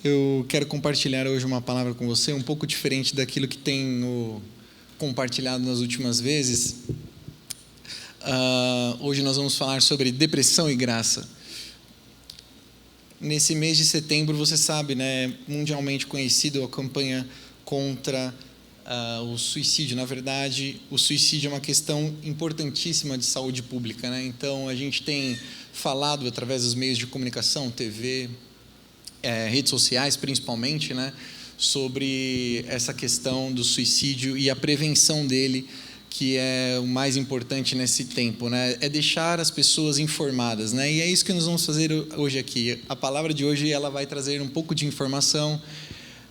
Eu quero compartilhar hoje uma palavra com você, um pouco diferente daquilo que tenho compartilhado nas últimas vezes. Hoje nós vamos falar sobre depressão e graça. Nesse mês de setembro, você sabe, né, mundialmente conhecido a campanha contra o suicídio. Na verdade, o suicídio é uma questão importantíssima de saúde pública, né? Então, a gente tem falado através dos meios de comunicação, TV, redes sociais principalmente, né, sobre essa questão do suicídio e a prevenção dele, que é o mais importante nesse tempo, né? É deixar as pessoas informadas, né? E é isso que nós vamos fazer hoje aqui. A palavra de hoje ela vai trazer um pouco de informação,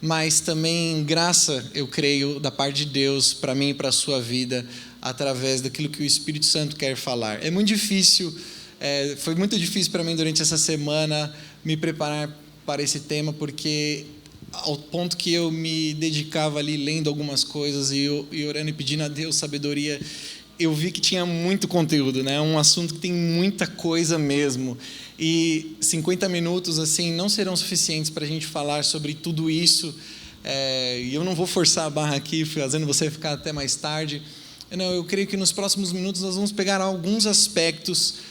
mas também graça, eu creio, da parte de Deus para mim e para a sua vida, através daquilo que o Espírito Santo quer falar. É muito difícil, foi muito difícil para mim durante essa semana me preparar para esse tema, porque ao ponto que eu me dedicava ali lendo algumas coisas e orando e pedindo a Deus sabedoria, eu vi que tinha muito conteúdo, né? Um assunto que tem muita coisa mesmo. E 50 minutos assim não serão suficientes para a gente falar sobre tudo isso. E eu não vou forçar a barra aqui, fazendo você ficar até mais tarde. Não, eu creio que nos próximos minutos nós vamos pegar alguns aspectos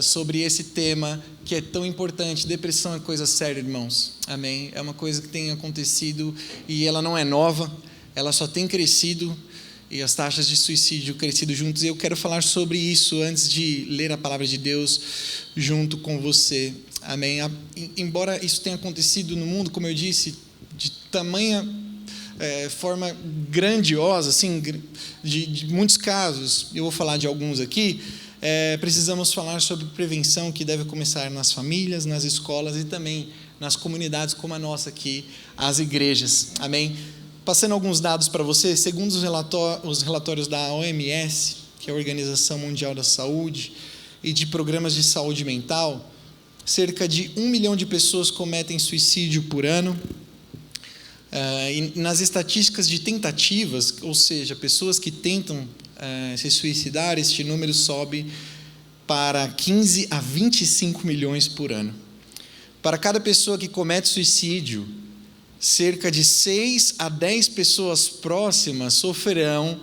sobre esse tema que é tão importante. Depressão é coisa séria, irmãos. Amém? É uma coisa que tem acontecido e ela não é nova, ela só tem crescido e as taxas de suicídio crescido juntos. E eu quero falar sobre isso antes de ler a palavra de Deus junto com você. Amém? Embora isso tenha acontecido no mundo, como eu disse, de tamanha forma grandiosa, assim, de muitos casos, eu vou falar de alguns aqui. Precisamos falar sobre prevenção que deve começar nas famílias, nas escolas e também nas comunidades como a nossa aqui, as igrejas. Amém? Passando alguns dados para você, segundo os relatórios da OMS, que é a Organização Mundial da Saúde, e de programas de saúde mental, cerca de 1 milhão de pessoas cometem suicídio por ano. E nas estatísticas de tentativas, ou seja, pessoas que tentam se suicidar, este número sobe para 15 a 25 milhões por ano. Para cada pessoa que comete suicídio, cerca de 6 a 10 pessoas próximas sofrerão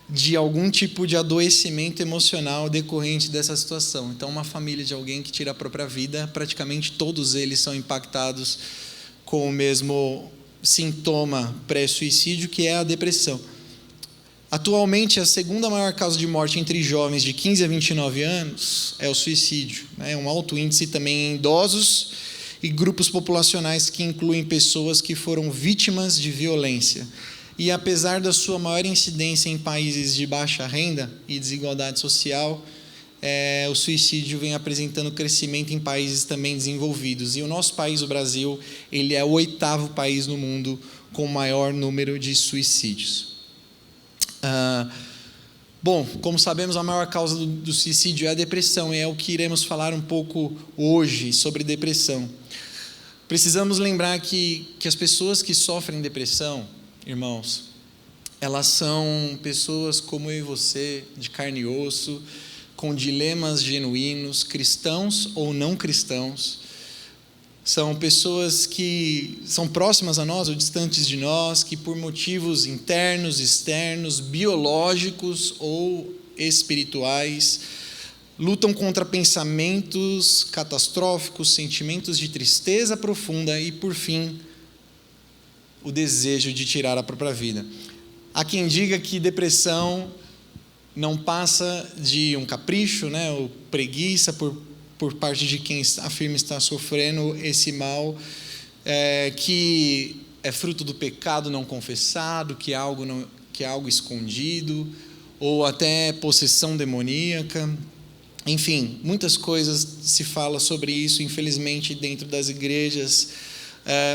de algum tipo de adoecimento emocional decorrente dessa situação. Então, uma família de alguém que tira a própria vida, praticamente todos eles são impactados com o mesmo sintoma pré-suicídio, que é a depressão. Atualmente, a segunda maior causa de morte entre jovens de 15 a 29 anos é o suicídio. É um alto índice também em idosos e grupos populacionais que incluem pessoas que foram vítimas de violência. E apesar da sua maior incidência em países de baixa renda e desigualdade social, o suicídio vem apresentando crescimento em países também desenvolvidos. E o nosso país, o Brasil, ele é o 8º país no mundo com o maior número de suicídios. Bom, como sabemos, a maior causa do suicídio é a depressão, e é o que iremos falar um pouco hoje sobre depressão. Precisamos lembrar que as pessoas que sofrem depressão, irmãos, elas são pessoas como eu e você, de carne e osso, com dilemas genuínos, cristãos ou não cristãos. São pessoas que são próximas a nós ou distantes de nós, que por motivos internos, externos, biológicos ou espirituais, lutam contra pensamentos catastróficos, sentimentos de tristeza profunda e, por fim, o desejo de tirar a própria vida. Há quem diga que depressão não passa de um capricho, né, ou preguiça por parte de quem afirma estar sofrendo esse mal, que é fruto do pecado não confessado, que é algo escondido, ou até possessão demoníaca. Enfim, muitas coisas se fala sobre isso, infelizmente, dentro das igrejas.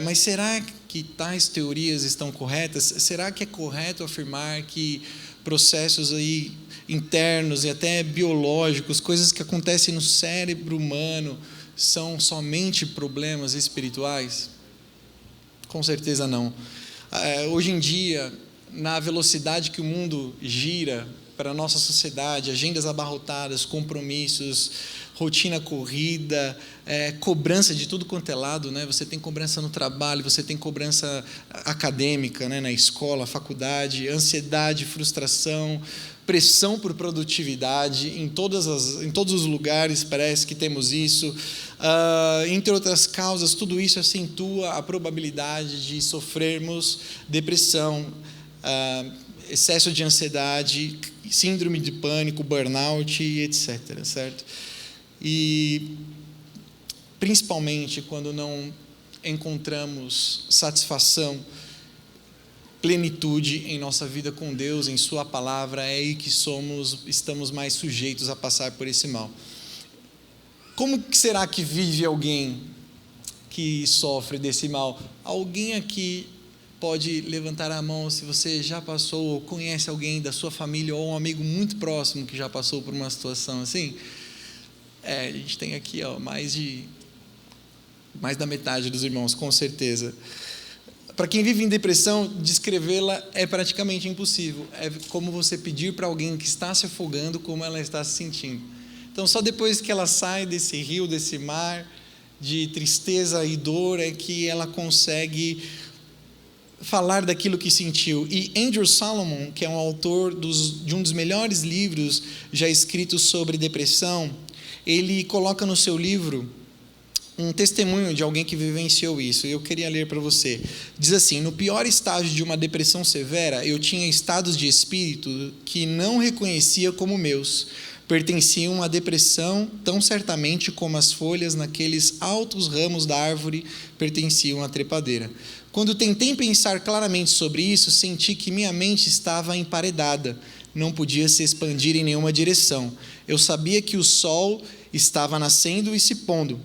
Mas será que tais teorias estão corretas? Será que é correto afirmar que processos aí internos e até biológicos, coisas que acontecem no cérebro humano, são somente problemas espirituais? Com certeza não. Hoje em dia, na velocidade que o mundo gira, para a nossa sociedade, agendas abarrotadas, compromissos, rotina corrida, cobrança de tudo quanto é lado, né? Você tem cobrança no trabalho, você tem cobrança acadêmica, né? Na escola, faculdade, ansiedade, frustração, pressão por produtividade, em todos os lugares parece que temos isso, entre outras causas, tudo isso acentua a probabilidade de sofrermos depressão, excesso de ansiedade, síndrome de pânico, burnout, etc., certo? E principalmente quando não encontramos satisfação, plenitude em nossa vida com Deus, em Sua palavra, é aí que estamos mais sujeitos a passar por esse mal. Como que será que vive alguém que sofre desse mal? Alguém aqui pode levantar a mão se você já passou ou conhece alguém da sua família ou um amigo muito próximo que já passou por uma situação assim? A gente tem aqui mais da metade dos irmãos, com certeza. Para quem vive em depressão, descrevê-la é praticamente impossível. É como você pedir para alguém que está se afogando como ela está se sentindo. Então, só depois que ela sai desse rio, desse mar de tristeza e dor, é que ela consegue falar daquilo que sentiu. E Andrew Solomon, que é um autor de um dos melhores livros já escritos sobre depressão, ele coloca no seu livro um testemunho de alguém que vivenciou isso, e eu queria ler para você. Diz assim: no pior estágio de uma depressão severa, eu tinha estados de espírito que não reconhecia como meus. Pertenciam à depressão tão certamente como as folhas naqueles altos ramos da árvore pertenciam à trepadeira. Quando tentei pensar claramente sobre isso, senti que minha mente estava emparedada, não podia se expandir em nenhuma direção. Eu sabia que o sol estava nascendo e se pondo,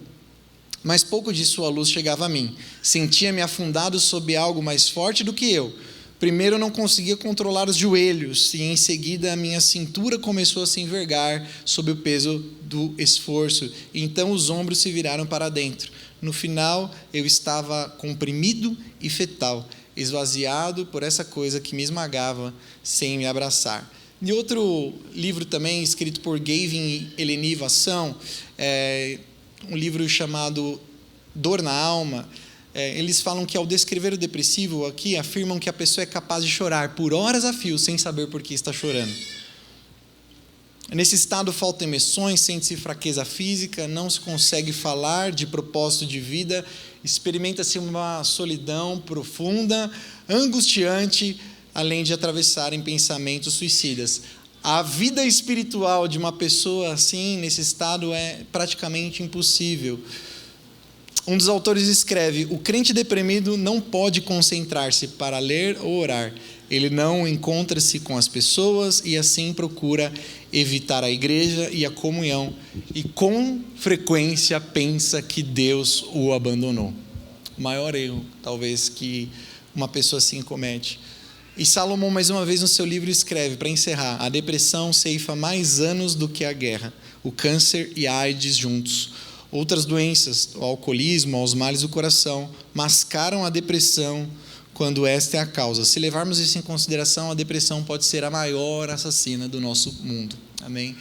mas pouco de sua luz chegava a mim. Sentia-me afundado sob algo mais forte do que eu. Primeiro não conseguia controlar os joelhos, e em seguida a minha cintura começou a se envergar sob o peso do esforço, e então os ombros se viraram para dentro. No final, eu estava comprimido e fetal, esvaziado por essa coisa que me esmagava sem me abraçar. E outro livro também, escrito por Gavin e Eleni Vassão, um livro chamado Dor na Alma, eles falam que ao descrever o depressivo aqui, afirmam que a pessoa é capaz de chorar por horas a fio sem saber por que está chorando. Nesse estado faltam emoções, sente-se fraqueza física, não se consegue falar de propósito de vida, experimenta-se uma solidão profunda, angustiante, além de atravessarem pensamentos suicidas. A vida espiritual de uma pessoa assim, nesse estado, é praticamente impossível. Um dos autores escreve: o crente deprimido não pode concentrar-se para ler ou orar. Ele não encontra-se com as pessoas e assim procura evitar a igreja e a comunhão, e com frequência pensa que Deus o abandonou. O maior erro, talvez, que uma pessoa assim comete. E Salomão, mais uma vez, no seu livro escreve, para encerrar: a depressão ceifa mais anos do que a guerra, o câncer e a AIDS juntos. Outras doenças, o alcoolismo, os males do coração, mascaram a depressão quando esta é a causa. Se levarmos isso em consideração, a depressão pode ser a maior assassina do nosso mundo. Amém?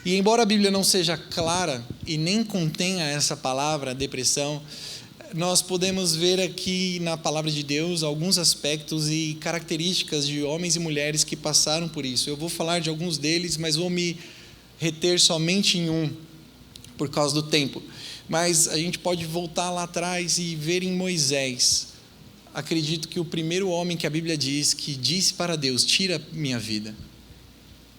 E embora a Bíblia não seja clara e nem contenha essa palavra, depressão, nós podemos ver aqui na palavra de Deus alguns aspectos e características de homens e mulheres que passaram por isso. Eu vou falar de alguns deles, mas vou me reter somente em um, por causa do tempo. Mas a gente pode voltar lá atrás e ver em Moisés. Acredito que o primeiro homem que a Bíblia diz que disse para Deus: tira minha vida,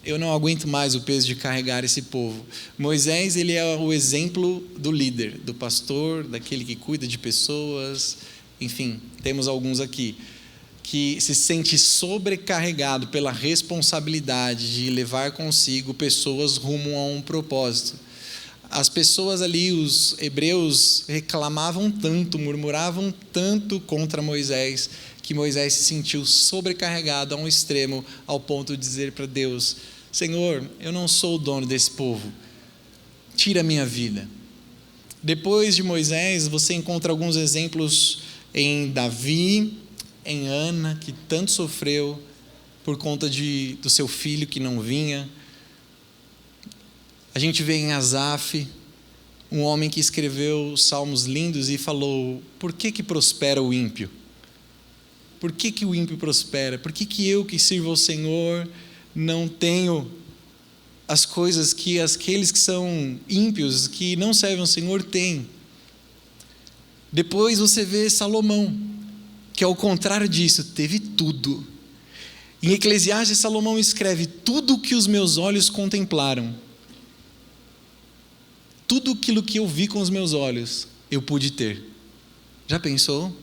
eu não aguento mais o peso de carregar esse povo. Moisés, ele é o exemplo do líder, do pastor, daquele que cuida de pessoas. Enfim, temos alguns aqui que se sente sobrecarregado pela responsabilidade de levar consigo pessoas rumo a um propósito. As pessoas ali, os hebreus, reclamavam tanto, murmuravam tanto contra Moisés, que Moisés se sentiu sobrecarregado a um extremo, ao ponto de dizer para Deus: Senhor, eu não sou o dono desse povo, tira a minha vida. Depois de Moisés, você encontra alguns exemplos em Davi, em Ana, que tanto sofreu, por conta do seu filho que não vinha. A gente vê em Asaf, um homem que escreveu salmos lindos e falou: por que prospera o ímpio? Por que o ímpio prospera? Por que eu que sirvo ao Senhor não tenho as coisas que aqueles que são ímpios, que não servem ao Senhor, têm? Depois você vê Salomão, que ao contrário disso, teve tudo. Em Eclesiastes, Salomão escreve: tudo o que os meus olhos contemplaram, tudo aquilo que eu vi com os meus olhos, eu pude ter. Já pensou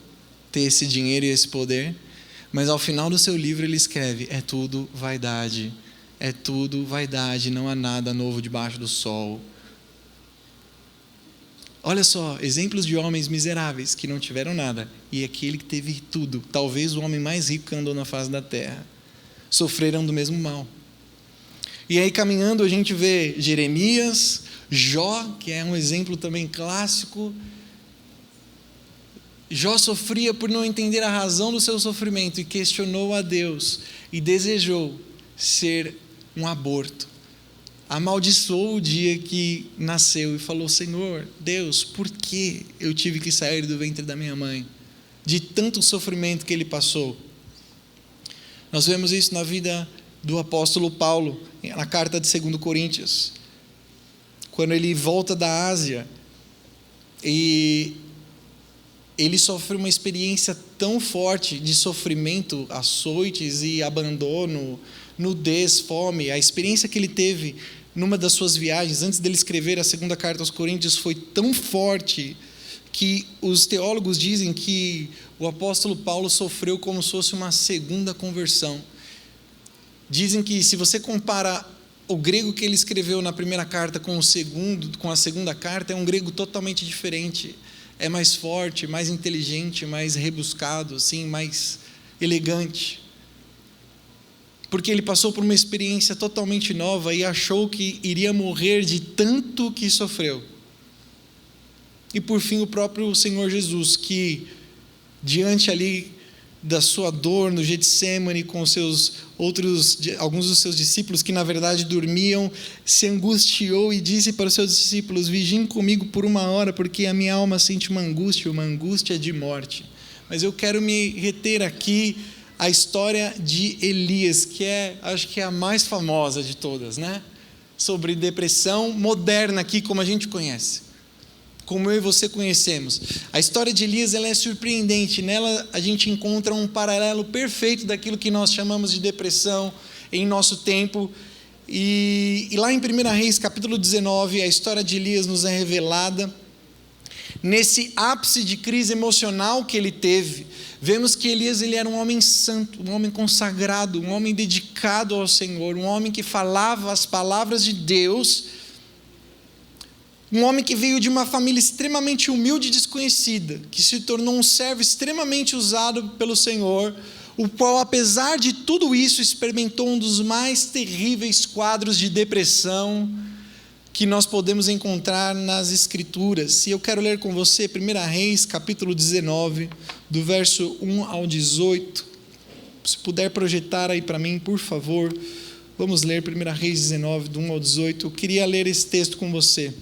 ter esse dinheiro e esse poder? Mas ao final do seu livro ele escreve: é tudo vaidade, não há nada novo debaixo do sol. Olha só, exemplos de homens miseráveis que não tiveram nada, e aquele que teve tudo, talvez o homem mais rico que andou na face da terra, sofreram do mesmo mal. E aí, caminhando, a gente vê Jeremias, Jó, que é um exemplo também clássico. Jó sofria por não entender a razão do seu sofrimento e questionou a Deus e desejou ser um aborto. Amaldiçoou o dia que nasceu e falou: Senhor, Deus, por que eu tive que sair do ventre da minha mãe? De tanto sofrimento que ele passou. Nós vemos isso na vida do apóstolo Paulo, na carta de 2 Coríntios, quando ele volta da Ásia e ele sofre uma experiência tão forte de sofrimento, açoites e abandono, nudez, fome. A experiência que ele teve numa das suas viagens, antes dele escrever a segunda carta aos Coríntios, foi tão forte que os teólogos dizem que o apóstolo Paulo sofreu como se fosse uma segunda conversão. Dizem que se você compara o grego que ele escreveu na primeira carta com a segunda carta, é um grego totalmente diferente. É mais forte, mais inteligente, mais rebuscado, assim, mais elegante. Porque ele passou por uma experiência totalmente nova e achou que iria morrer de tanto que sofreu. E por fim o próprio Senhor Jesus, que diante ali da sua dor no Getsêmani com alguns dos seus discípulos que na verdade dormiam, se angustiou e disse para os seus discípulos: vigiem comigo por 1 hora, porque a minha alma sente uma angústia de morte. Mas eu quero me reter aqui a história de Elias, que acho que é a mais famosa de todas, né? Sobre depressão moderna aqui, como a gente conhece, como eu e você conhecemos. A história de Elias, ela é surpreendente. Nela a gente encontra um paralelo perfeito daquilo que nós chamamos de depressão em nosso tempo. E lá em 1 Reis, capítulo 19, a história de Elias nos é revelada. Nesse ápice de crise emocional que ele teve, vemos que Elias, ele era um homem santo, um homem consagrado, um homem dedicado ao Senhor, um homem que falava as palavras de Deus, um homem que veio de uma família extremamente humilde e desconhecida, que se tornou um servo extremamente usado pelo Senhor, o qual, apesar de tudo isso, experimentou um dos mais terríveis quadros de depressão que nós podemos encontrar nas Escrituras. E eu quero ler com você 1 Reis, capítulo 19, do verso 1 ao 18. Se puder projetar aí para mim, por favor. Vamos ler 1 Reis 19, do 1 ao 18. Eu queria ler esse texto com você.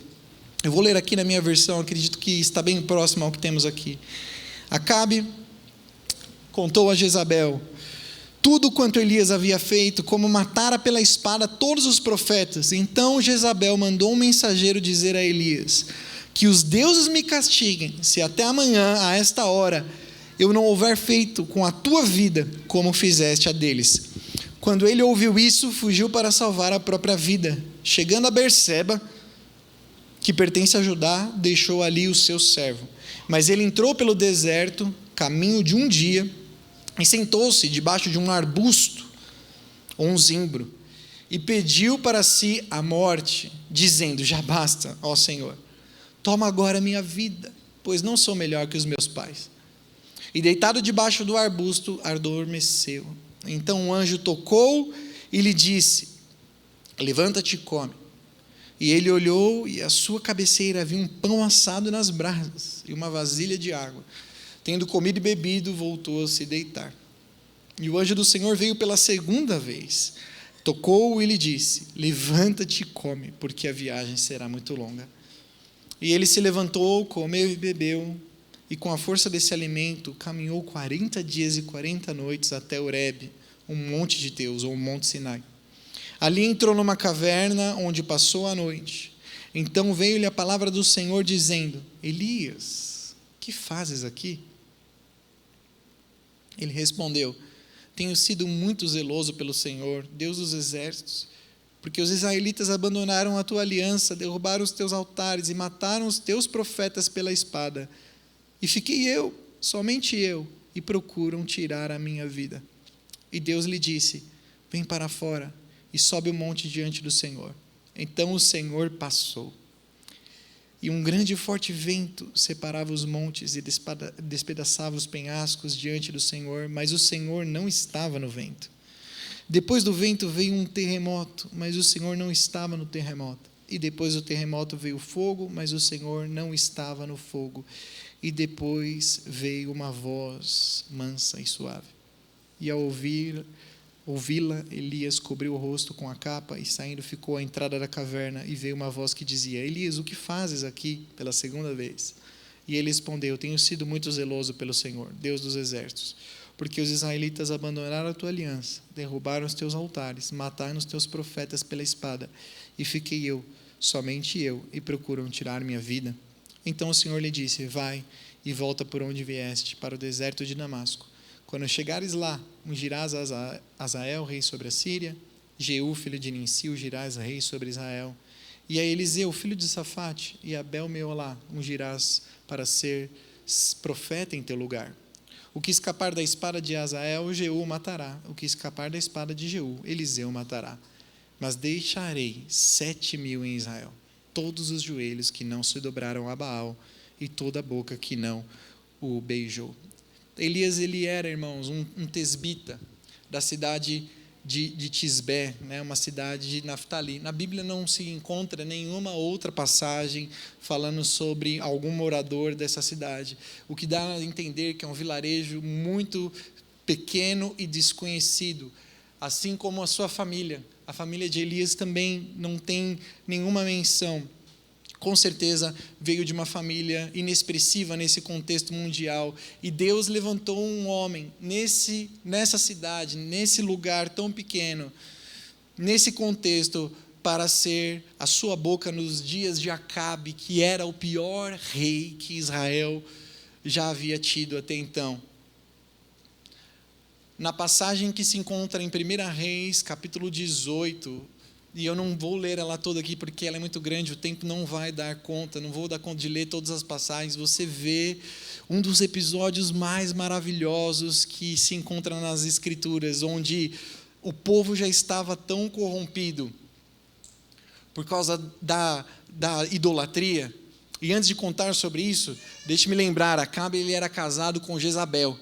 Eu vou ler aqui na minha versão, acredito que está bem próximo ao que temos aqui. Acabe contou a Jezabel tudo quanto Elias havia feito, como matara pela espada todos os profetas. Então Jezabel mandou um mensageiro dizer a Elias: que os deuses me castiguem, se até amanhã, a esta hora, eu não houver feito com a tua vida como fizeste a deles. Quando ele ouviu isso, fugiu para salvar a própria vida. Chegando a Berseba, que pertence a Judá, deixou ali o seu servo. Mas ele entrou pelo deserto, caminho de um dia, e sentou-se debaixo de um arbusto, ou um zimbro, e pediu para si a morte, dizendo: já basta, ó Senhor, toma agora a minha vida, pois não sou melhor que os meus pais. E deitado debaixo do arbusto, adormeceu. Então o anjo tocou e lhe disse: levanta-te e come. E ele olhou, e à sua cabeceira havia um pão assado nas brasas e uma vasilha de água. Tendo comido e bebido, voltou a se deitar. E o anjo do Senhor veio pela segunda vez, tocou-o e lhe disse: levanta-te e come, porque a viagem será muito longa. E ele se levantou, comeu e bebeu, e com a força desse alimento caminhou 40 dias e 40 noites até Horebe, um monte de Deus, ou um monte Sinai. Ali entrou numa caverna onde passou a noite. Então veio-lhe a palavra do Senhor dizendo: Elias, que fazes aqui? Ele respondeu: tenho sido muito zeloso pelo Senhor, Deus dos exércitos, porque os israelitas abandonaram a tua aliança, derrubaram os teus altares e mataram os teus profetas pela espada. E fiquei eu, somente eu, e procuram tirar a minha vida. E Deus lhe disse: vem para fora e sobe o monte diante do Senhor. Então o Senhor passou. E um grande e forte vento separava os montes e despedaçava os penhascos diante do Senhor, mas o Senhor não estava no vento. Depois do vento veio um terremoto, mas o Senhor não estava no terremoto. E depois do terremoto veio fogo, mas o Senhor não estava no fogo. E depois veio uma voz mansa e suave. E ao ouvi-la, Elias cobriu o rosto com a capa e saindo ficou à entrada da caverna, e veio uma voz que dizia: Elias, o que fazes aqui pela segunda vez? E ele respondeu: tenho sido muito zeloso pelo Senhor, Deus dos exércitos, porque os israelitas abandonaram a tua aliança, derrubaram os teus altares, mataram os teus profetas pela espada, e fiquei eu, somente eu, e procuram tirar minha vida. Então o Senhor lhe disse: vai e volta por onde vieste, para o deserto de Damasco. Quando chegares lá, ungirás Azael, rei sobre a Síria, Jeú, filho de Nimsi, ungirás rei sobre Israel, e a Eliseu, filho de Safate, e Abel Meolá, ungirás para ser profeta em teu lugar. O que escapar da espada de Azael, Jeú matará. O que escapar da espada de Jeú, Eliseu matará. Mas deixarei 7.000 em Israel, todos os joelhos que não se dobraram a Baal, e toda a boca que não o beijou. Elias, ele era, irmãos, um tesbita da cidade de Tisbé, né, uma cidade de Naftali. Na Bíblia não se encontra nenhuma outra passagem falando sobre algum morador dessa cidade, o que dá a entender que é um vilarejo muito pequeno e desconhecido, assim como a sua família. A família de Elias também não tem nenhuma menção. Com certeza veio de uma família inexpressiva nesse contexto mundial, e Deus levantou um homem nessa cidade, nesse lugar tão pequeno, nesse contexto, para ser a sua boca nos dias de Acabe, que era o pior rei que Israel já havia tido até então. Na passagem que se encontra em 1 Reis, capítulo 18, e eu não vou ler ela toda aqui porque ela é muito grande, o tempo não vai dar conta, não vou dar conta de ler todas as passagens. Você vê um dos episódios mais maravilhosos que se encontra nas Escrituras, onde o povo já estava tão corrompido por causa da idolatria. E antes de contar sobre isso, deixe-me lembrar, Acabe, ele era casado com Jezabel.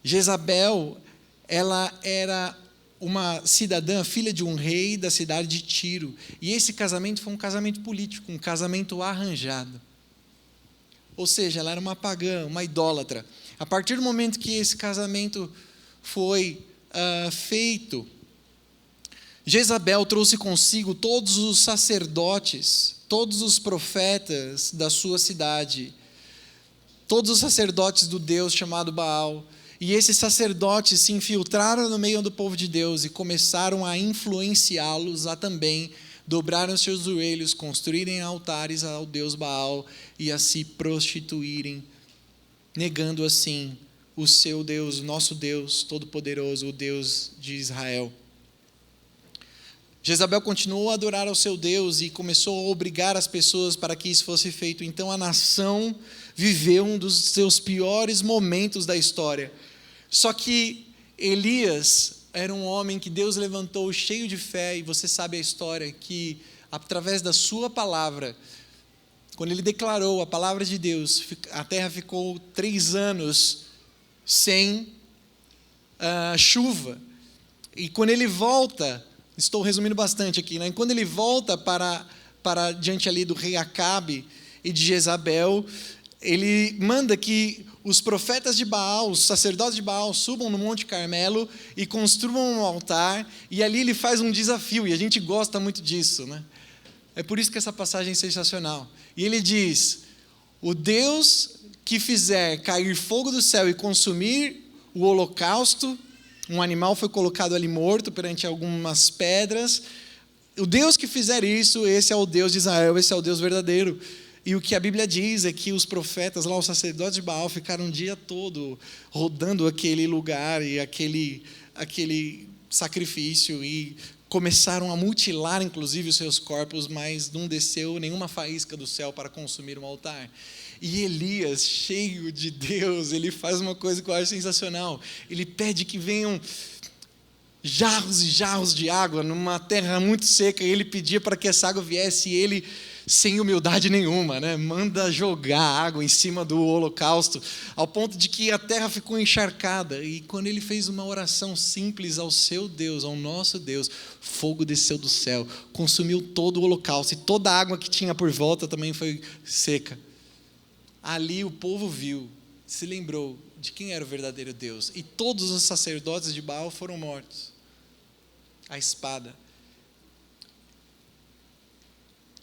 Jezabel, ela era uma cidadã, filha de um rei da cidade de Tiro, e esse casamento foi um casamento político, um casamento arranjado, ou seja, ela era uma pagã, uma idólatra. A partir do momento que esse casamento foi feito, Jezabel trouxe consigo todos os sacerdotes, todos os profetas da sua cidade, todos os sacerdotes do Deus chamado Baal. E esses sacerdotes se infiltraram no meio do povo de Deus e começaram a influenciá-los a também dobrarem os seus joelhos, construírem altares ao Deus Baal e a se prostituírem, negando assim o seu Deus, o nosso Deus Todo-Poderoso, o Deus de Israel. Jezabel continuou a adorar ao seu Deus e começou a obrigar as pessoas para que isso fosse feito. Então a nação viveu um dos seus piores momentos da história. Só que Elias era um homem que Deus levantou cheio de fé, e você sabe a história, que através da sua palavra, quando ele declarou a palavra de Deus, a terra ficou 3 anos sem chuva. E quando ele volta, estou resumindo bastante aqui, né? Quando ele volta para diante ali do rei Acabe e de Jezabel, ele manda que os profetas de Baal, os sacerdotes de Baal, subam no Monte Carmelo e construam um altar, e ali ele faz um desafio, e a gente gosta muito disso, né? É por isso que essa passagem é sensacional. E ele diz: o Deus que fizer cair fogo do céu e consumir o holocausto, um animal foi colocado ali morto perante algumas pedras, o Deus que fizer isso, esse é o Deus de Israel, esse é o Deus verdadeiro. E o que a Bíblia diz é que os profetas lá, os sacerdotes de Baal, ficaram um dia todo rodando aquele lugar e aquele sacrifício, e começaram a mutilar inclusive os seus corpos, mas não desceu nenhuma faísca do céu para consumir um altar. E Elias, cheio de Deus, ele faz uma coisa que eu acho sensacional. Ele pede que venham jarros e jarros de água numa terra muito seca, e ele pedia para que essa água viesse, e ele, sem humildade nenhuma, né, manda jogar água em cima do holocausto, ao ponto de que a terra ficou encharcada. E quando ele fez uma oração simples ao seu Deus, ao nosso Deus, fogo desceu do céu, consumiu todo o holocausto, e toda a água que tinha por volta também foi seca. Ali o povo viu, se lembrou de quem era o verdadeiro Deus, e todos os sacerdotes de Baal foram mortos à espada.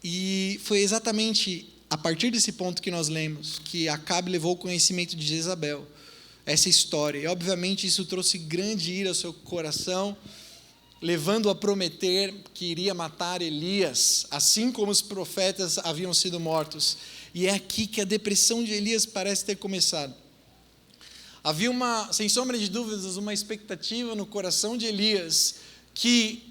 E foi exatamente a partir desse ponto que nós lemos que Acabe levou o conhecimento de Jezabel, essa história, e obviamente isso trouxe grande ira ao seu coração, levando-o a prometer que iria matar Elias, assim como os profetas haviam sido mortos. E é aqui que a depressão de Elias parece ter começado. Havia sem sombra de dúvidas, uma expectativa no coração de Elias que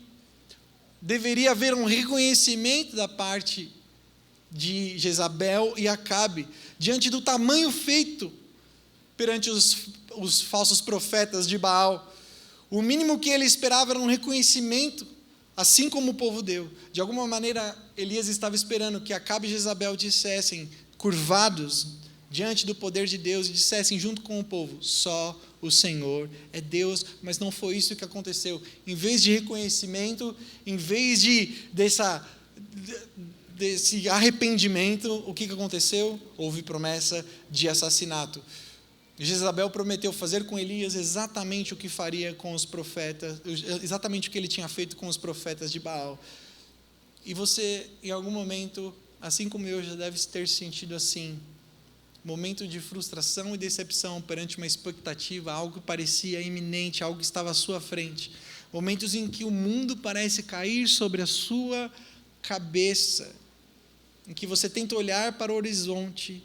deveria haver um reconhecimento da parte de Jezabel e Acabe, diante do tamanho feito perante os falsos profetas de Baal. O mínimo que ele esperava era um reconhecimento, assim como o povo deu. De alguma maneira, Elias estava esperando que Acabe e Jezabel dissessem, curvados diante do poder de Deus, e dissessem junto com o povo: só o Senhor é Deus. Mas não foi isso que aconteceu. Em vez de reconhecimento, em vez desse arrependimento, o que aconteceu? Houve promessa de assassinato. Jezabel prometeu fazer com Elias exatamente o que faria com os profetas, exatamente o que ele tinha feito com os profetas de Baal. E você, em algum momento, assim como eu, já deve ter sentido assim, momento de frustração e decepção perante uma expectativa, algo que parecia iminente, algo que estava à sua frente. Momentos em que o mundo parece cair sobre a sua cabeça, em que você tenta olhar para o horizonte,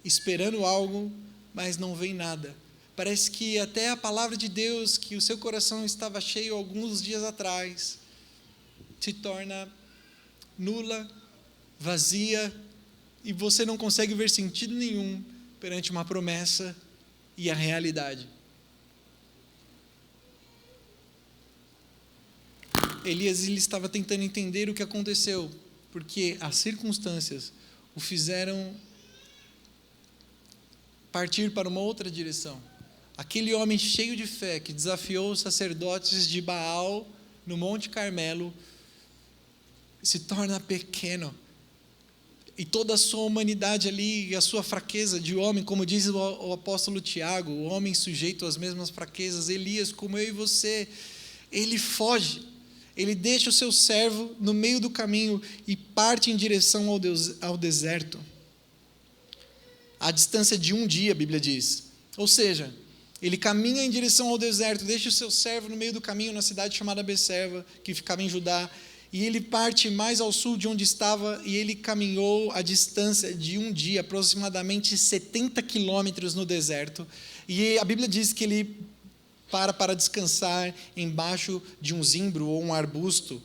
esperando algo, mas não vem nada. Parece que até a palavra de Deus, que o seu coração estava cheio alguns dias atrás, se torna nula, vazia, e você não consegue ver sentido nenhum perante uma promessa e a realidade. Elias, ele estava tentando entender o que aconteceu, porque as circunstâncias o fizeram partir para uma outra direção. Aquele homem cheio de fé que desafiou os sacerdotes de Baal no Monte Carmelo se torna pequeno, e toda a sua humanidade ali, a sua fraqueza de homem, como diz o apóstolo Tiago, o homem sujeito às mesmas fraquezas. Elias, como eu e você, ele foge, ele deixa o seu servo no meio do caminho e parte em direção ao deserto, à distância de um dia, a Bíblia diz. Ou seja, ele caminha em direção ao deserto, deixa o seu servo no meio do caminho, na cidade chamada Becserva, que ficava em Judá, e ele parte mais ao sul de onde estava, e ele caminhou a distância de um dia, aproximadamente 70 quilômetros no deserto, e a Bíblia diz que ele para descansar embaixo de um zimbro ou um arbusto.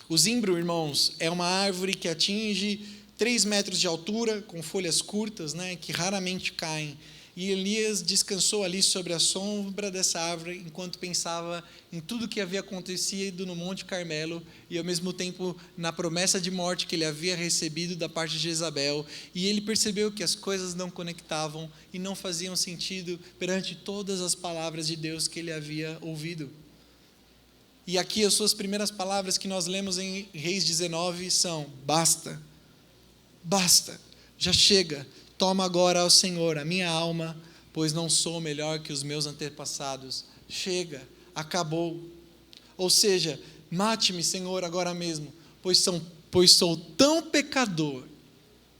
O zimbro, irmãos, é uma árvore que atinge 3 metros de altura, com folhas curtas, né, que raramente caem. E Elias descansou ali sobre a sombra dessa árvore, enquanto pensava em tudo que havia acontecido no Monte Carmelo, e ao mesmo tempo na promessa de morte que ele havia recebido da parte de Jezabel. E ele percebeu que as coisas não conectavam e não faziam sentido perante todas as palavras de Deus que ele havia ouvido. E aqui as suas primeiras palavras que nós lemos em Reis 19 são: basta, basta. já chega, toma agora ao Senhor a minha alma, pois não sou melhor que os meus antepassados. Chega, acabou. Ou seja, mate-me, Senhor, agora mesmo, pois sou tão pecador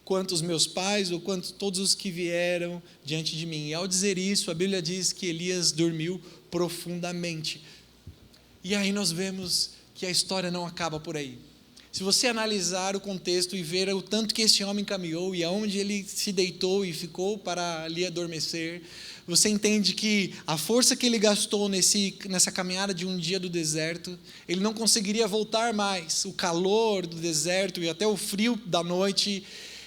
quanto os meus pais ou quanto todos os que vieram diante de mim. E ao dizer isso, a Bíblia diz que Elias dormiu profundamente. E aí nós vemos que a história não acaba por aí. Se você analisar o contexto e ver o tanto que esse homem caminhou e aonde ele se deitou e ficou para ali adormecer, você entende que a força que ele gastou nessa caminhada de um dia do deserto, ele não conseguiria voltar mais. O calor do deserto e até o frio da noite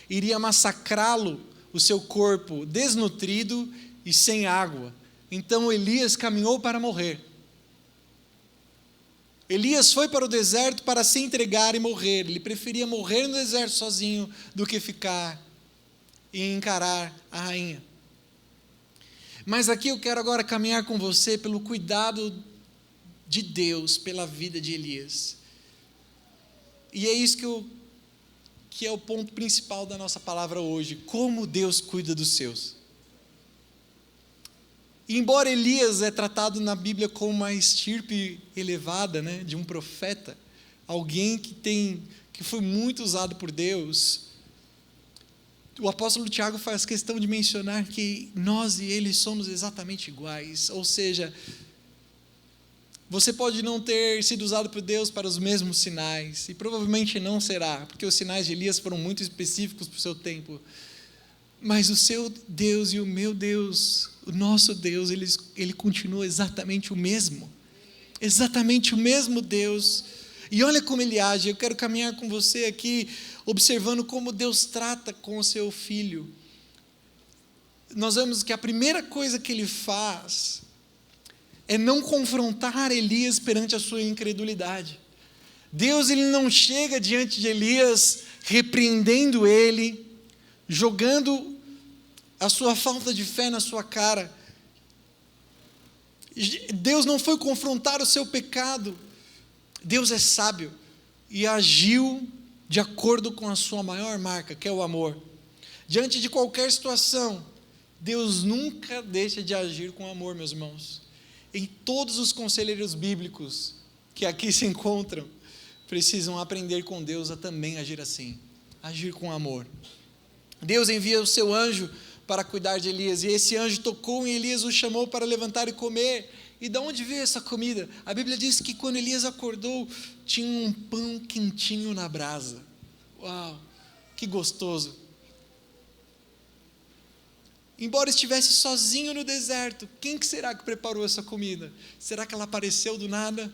iria massacrá-lo, o seu corpo desnutrido e sem água. Então Elias caminhou para morrer. Elias foi para o deserto para se entregar e morrer. Ele preferia morrer no deserto sozinho do que ficar e encarar a rainha. Mas aqui eu quero agora caminhar com você pelo cuidado de Deus pela vida de Elias. E é isso que é o ponto principal da nossa palavra hoje. Como Deus cuida dos seus. E embora Elias é tratado na Bíblia como uma estirpe elevada, né, de um profeta, alguém que foi muito usado por Deus, o apóstolo Tiago faz questão de mencionar que nós e ele somos exatamente iguais, ou seja, você pode não ter sido usado por Deus para os mesmos sinais, e provavelmente não será, porque os sinais de Elias foram muito específicos para o seu tempo, mas o seu Deus e o meu Deus, o nosso Deus, ele continua exatamente o mesmo Deus. E olha como ele age. Eu quero caminhar com você aqui, observando como Deus trata com o seu filho. Nós vemos que a primeira coisa que ele faz é não confrontar Elias perante a sua incredulidade. Deus, ele não chega diante de Elias repreendendo ele, jogando a sua falta de fé na sua cara. Deus não foi confrontar o seu pecado. Deus é sábio e agiu de acordo com a sua maior marca, que é o amor. Diante de qualquer situação, Deus nunca deixa de agir com amor, meus irmãos. Em todos os conselheiros bíblicos que aqui se encontram, precisam aprender com Deus a também agir assim, agir com amor. Deus envia o seu anjo para cuidar de Elias, e esse anjo tocou em Elias, o chamou para levantar e comer. E de onde veio essa comida? A Bíblia diz que quando Elias acordou, tinha um pão quentinho na brasa. Uau, que gostoso! Embora estivesse sozinho no deserto, quem que será que preparou essa comida? Será que ela apareceu do nada?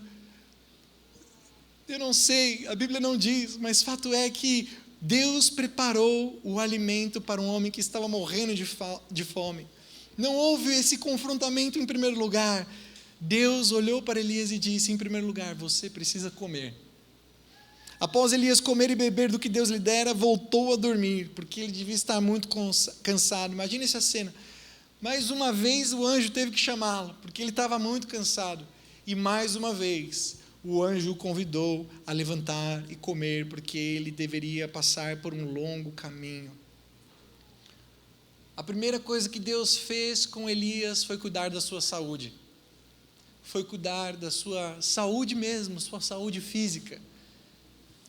Eu não sei, a Bíblia não diz, mas fato é que Deus preparou o alimento para um homem que estava morrendo de fome. Não houve esse confrontamento em primeiro lugar. Deus olhou para Elias e disse, em primeiro lugar, você precisa comer. Após Elias comer e beber do que Deus lhe dera, voltou a dormir, porque ele devia estar muito cansado. Imagina essa cena. Mais uma vez o anjo teve que chamá-lo, porque ele estava muito cansado. E mais uma vez o anjo o convidou a levantar e comer, porque ele deveria passar por um longo caminho. A primeira coisa que Deus fez com Elias foi cuidar da sua saúde. Foi cuidar da sua saúde mesmo, sua saúde física.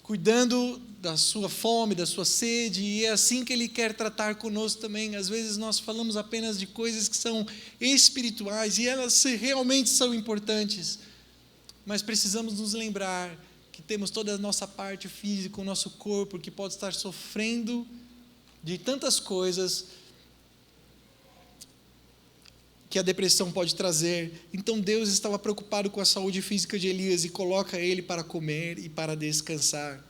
Cuidando da sua fome, da sua sede, e é assim que Ele quer tratar conosco também. Às vezes nós falamos apenas de coisas que são espirituais, e elas realmente são importantes, mas precisamos nos lembrar que temos toda a nossa parte física, o nosso corpo, que pode estar sofrendo de tantas coisas que a depressão pode trazer. Então Deus estava preocupado com a saúde física de Elias e coloca ele para comer e para descansar.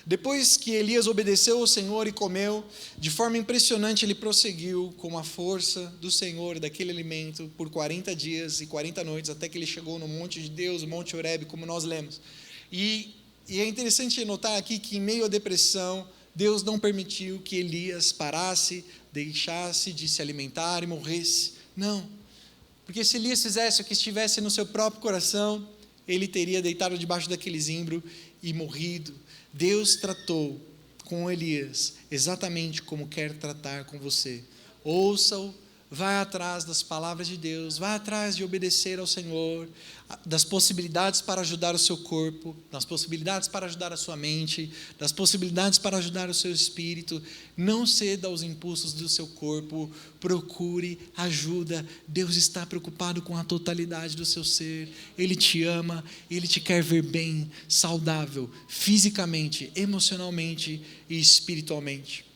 Depois que Elias obedeceu ao Senhor e comeu, de forma impressionante ele prosseguiu com a força do Senhor e daquele alimento por 40 dias e 40 noites, até que ele chegou no monte de Deus, o Monte Horebe, como nós lemos. E é interessante notar aqui que em meio à depressão, Deus não permitiu que Elias parasse, deixasse de se alimentar e morresse. Não, porque se Elias fizesse o que estivesse no seu próprio coração, ele teria deitado debaixo daquele zimbro e morrido. Deus tratou com Elias, exatamente como quer tratar com você. Ouça-o, vai atrás das palavras de Deus, vai atrás de obedecer ao Senhor, das possibilidades para ajudar o seu corpo, das possibilidades para ajudar a sua mente, das possibilidades para ajudar o seu espírito. Não ceda aos impulsos do seu corpo, procure ajuda. Deus está preocupado com a totalidade do seu ser, Ele te ama, Ele te quer ver bem, saudável, fisicamente, emocionalmente e espiritualmente.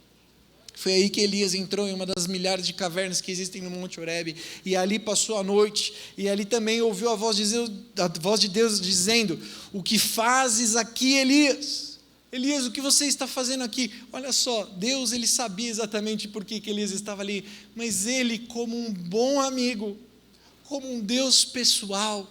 Foi aí que Elias entrou em uma das milhares de cavernas que existem no Monte Horebe, e ali passou a noite, e ali também ouviu a voz de Deus dizendo: o que fazes aqui, Elias? Elias, o que você está fazendo aqui? Olha só, Deus, ele sabia exatamente por que Elias estava ali, mas ele, como um bom amigo, como um Deus pessoal,